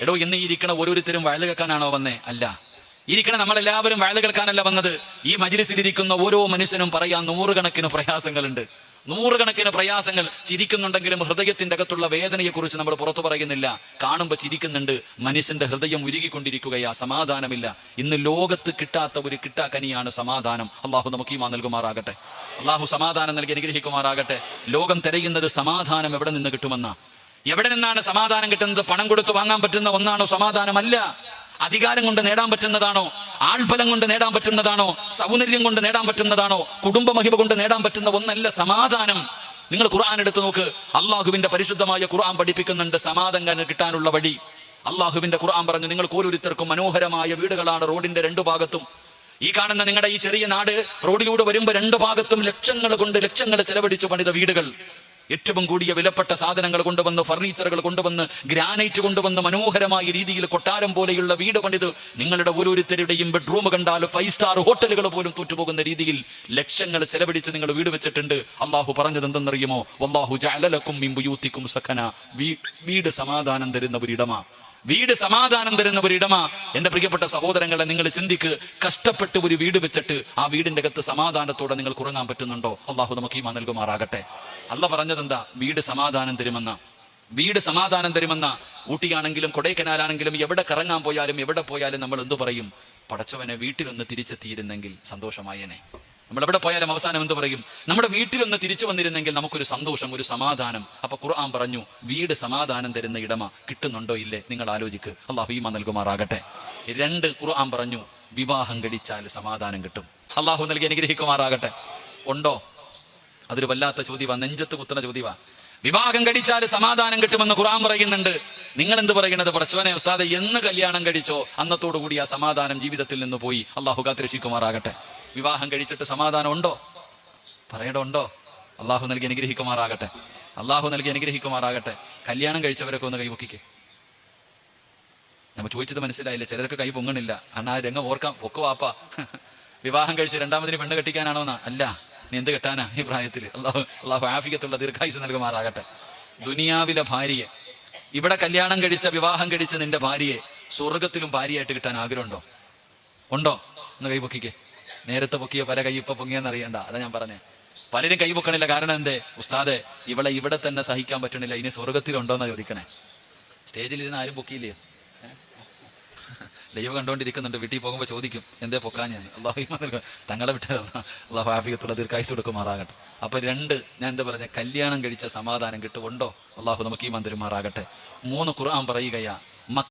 എടോ, ഇന്ന് ഇരിക്കണ ഓരോരുത്തരും വഴുത് കേൾക്കാനാണോ വന്നേ? അല്ല. ഇരിക്കണ നമ്മളെല്ലാവരും വഴുത് കേൾക്കാനല്ല വന്നത്. ഈ മജ്‌ലിസിലിരിക്കുന്ന ഓരോ മനുഷ്യനും പറയാൻ നൂറുകണക്കിന് പ്രയാസങ്ങളുണ്ട്, നൂറുകണക്കിന് പ്രയാസങ്ങൾ. ചിരിക്കുന്നുണ്ടെങ്കിലും ഹൃദയത്തിന്റെ അകത്തുള്ള വേദനയെക്കുറിച്ച് നമ്മൾ പുറത്തു പറയുന്നില്ല. കാണുമ്പോൾ ചിരിക്കുന്നുണ്ട്, മനുഷ്യന്റെ ഹൃദയം ഉരുകിക്കൊണ്ടിരിക്കുകയാ, സമാധാനമില്ല. ഇന്ന് ലോകത്ത് കിട്ടാത്ത ഒരു കിട്ടാക്കനിയാണ് സമാധാനം. അള്ളാഹു നമുക്ക് ഈമാൻ നൽകുമാറാകട്ടെ. അള്ളാഹു സമാധാനം നൽകി അനുഗ്രഹിക്കുമാറാകട്ടെ. ലോകം തിരയുന്നത് സമാധാനം എവിടെ നിന്ന് കിട്ടുമെന്ന. എവിടെ നിന്നാണ് സമാധാനം കിട്ടുന്നത്? പണം കൊടുത്ത് വാങ്ങാൻ പറ്റുന്ന ഒന്നാണോ സമാധാനമല്ല. അധികാരം കൊണ്ട് നേടാൻ പറ്റുന്നതാണോ? ആൾബലം കൊണ്ട് നേടാൻ പറ്റുന്നതാണോ? സൗന്ദര്യം കൊണ്ട് നേടാൻ പറ്റുന്നതാണോ? കുടുംബ മഹിമ കൊണ്ട് നേടാൻ പറ്റുന്ന ഒന്നല്ല സമാധാനം. നിങ്ങൾ ഖുർആൻ എടുത്തു നോക്ക്. അള്ളാഹുവിന്റെ പരിശുദ്ധമായ ഖുർആൻ പഠിപ്പിക്കുന്നുണ്ട് സമാധാനം കിട്ടാനുള്ള വഴി. അള്ളാഹുവിന്റെ ഖുർആൻ പറഞ്ഞു, നിങ്ങൾക്ക് ഓരോരുത്തർക്കും മനോഹരമായ വീടുകളാണ് റോഡിന്റെ രണ്ടു ഭാഗത്തും. ഈ കാണുന്ന നിങ്ങളുടെ ഈ ചെറിയ നാട്, റോഡിലൂടെ വരുമ്പോൾ രണ്ടു ഭാഗത്തും ലക്ഷങ്ങൾ ചെലവഴിച്ചു പണിത വീടുകൾ. ഏറ്റവും കൂടിയ വിലപ്പെട്ട സാധനങ്ങൾ കൊണ്ടുവന്ന്, ഫർണിച്ചറുകൾ കൊണ്ടുവന്ന്, ഗ്രാനൈറ്റ് കൊണ്ടുവന്ന് മനോഹരമായ രീതിയിൽ കൊട്ടാരം പോലെയുള്ള വീട് പണിത് നിങ്ങളുടെ ഓരോരുത്തരുടെയും ബെഡ്റൂം കണ്ടാൽ 5 സ്റ്റാർ ഹോട്ടലുകൾ പോലും തോറ്റുപോകുന്ന രീതിയിൽ ലക്ഷങ്ങൾ ചെലവഴിച്ച് നിങ്ങൾ വീട് വെച്ചിട്ടുണ്ട്. അള്ളാഹു പറഞ്ഞത് എന്തെന്നറിയുമോ? വല്ലാഹു ജഅല ലക്കും മിൻ ബുയൂതിക്കും സകന. വീട് സമാധാനം തരുന്ന ഒരിടമാ, വീട് സമാധാനം തരുന്ന ഒരിടമാ. എന്റെ പ്രിയപ്പെട്ട സഹോദരങ്ങളെ, നിങ്ങൾ ചിന്തിക്ക്, കഷ്ടപ്പെട്ട് ഒരു വീട് വെച്ചിട്ട് ആ വീടിന്റെ അകത്ത് സമാധാനത്തോടെ നിങ്ങൾക്ക് ഉറങ്ങാൻ പറ്റുന്നുണ്ടോ? അള്ളാഹു നമുക്ക് ഈമാൻ നൽകുമാറാകട്ടെ. അല്ല പറഞ്ഞതെന്താ? വീട് സമാധാനം തരുമെന്ന. വീട് സമാധാനം തരുമെന്ന. ഊട്ടിയാണെങ്കിലും കൊടൈക്കനാലാണെങ്കിലും എവിടെ കറങ്ങാൻ പോയാലും എവിടെ പോയാലും നമ്മൾ എന്തു പറയും? പടച്ചവനെ, വീട്ടിലൊന്ന് തിരിച്ചെത്തിയിരുന്നെങ്കിൽ സന്തോഷമായേനെ. നമ്മൾ എവിടെ പോയാലും അവസാനം എന്ത് പറയും? നമ്മുടെ വീട്ടിലൊന്ന് തിരിച്ചു വന്നിരുന്നെങ്കിൽ നമുക്കൊരു സന്തോഷം, ഒരു സമാധാനം. അപ്പൊ ഖുർആൻ പറഞ്ഞു, വീട് സമാധാനം തരുന്ന ഇടമ. കിട്ടുന്നുണ്ടോ ഇല്ലേ? നിങ്ങൾ ആലോചിക്ക്. അള്ളാഹു ഈമാൻ നൽകുമാറാകട്ടെ. 2 ഖുർആൻ പറഞ്ഞു, വിവാഹം കഴിച്ചാൽ സമാധാനം കിട്ടും. അള്ളാഹു നൽകി അനുഗ്രഹിക്കുമാറാകട്ടെ. ഉണ്ടോ? അതൊരു വല്ലാത്ത ചോദ്യവാ, നെഞ്ചത്ത് കുത്തുന്ന ചോദ്യവാ. വിവാഹം കഴിച്ചാൽ സമാധാനം കിട്ടുമെന്ന് ഖുർആൻ പറയുന്നുണ്ട്. നിങ്ങൾ എന്ത് പറയുന്നത്? പടച്ചവനെ ഉസ്താദെ, എന്ന് കല്യാണം കഴിച്ചോ അന്നത്തോടു കൂടി ആ സമാധാനം ജീവിതത്തിൽ നിന്ന് പോയി. അള്ളാഹു കാത്തുരക്ഷിക്കുമാറാകട്ടെ. വിവാഹം കഴിച്ചിട്ട് സമാധാനം ഉണ്ടോ? പറയടോ, ഉണ്ടോ? അള്ളാഹു നൽകി അനുഗ്രഹിക്കുമാറാകട്ടെ. അള്ളാഹു നൽകി അനുഗ്രഹിക്കുമാറാകട്ടെ. കല്യാണം കഴിച്ചവരൊക്കെ ഒന്ന് കൈപൊക്കിക്കേ. നമ്മൾ ചോദിച്ചത് മനസ്സിലായില്ലേ? ചിലർക്ക് കൈ പൊങ്ങണില്ല. അണ്ണാ രംഗം ഓർക്കാം. പൊക്ക് വാപ്പാ. വിവാഹം കഴിച്ച് രണ്ടാമതിന് പെണ്ണ് കെട്ടിക്കാനാണോ? അല്ല. നീ എന്ത് കെട്ടാനാ ഈ പ്രായത്തിൽ? അള്ളാഹു ആഫിയത്തുള്ള ദീർഘായുസ് നൽകുമാറാകട്ടെ. ദുനിയാവിലെ ഭാര്യയെ, ഇവിടെ കല്യാണം കഴിച്ച, വിവാഹം കഴിച്ച നിന്റെ ഭാര്യയെ സ്വർഗത്തിലും ഭാര്യയായിട്ട് കിട്ടാൻ ആഗ്രഹമുണ്ടോ? ഉണ്ടോ? ഒന്ന് കൈ പൊക്കിക്കേ. നേരത്തെ പൊക്കിയ പല കൈ ഇപ്പൊ പൊങ്ങിയെന്ന് അറിയണ്ട. അതാ ഞാൻ പറഞ്ഞേ. പലരും കൈ പൊക്കണില്ല. കാരണം എന്തേ? ഉസ്താദെ, ഇവളെ ഇവിടെ തന്നെ സഹിക്കാൻ പറ്റണില്ല, ഇനി സ്വർഗത്തിലുണ്ടോന്നാ ചോദിക്കണേ. സ്റ്റേജിലിരുന്ന് ആരും പൊക്കിയില്ലേ? ലൈവ് കണ്ടുകൊണ്ടിരിക്കുന്നുണ്ട്. വീട്ടിൽ പോകുമ്പോൾ ചോദിക്കും, എന്തേ പൊക്കാൻ? ഞാൻ അള്ളാഹു തങ്ങളെ വിട്ട അള്ളാഹു ആഫിയത്തുള്ള ദീർഘായുസ് കൊടുക്കുമാറാകട്ടെ. അപ്പൊ 2 ഞാൻ എന്താ പറഞ്ഞ, കല്യാണം കഴിച്ച സമാധാനം കിട്ടും. ഉണ്ടോ? അള്ളാഹു നമുക്ക് ഈമാൻ തരുമാറാകട്ടെ. 3 ഖുർആൻ പറയുകയാ,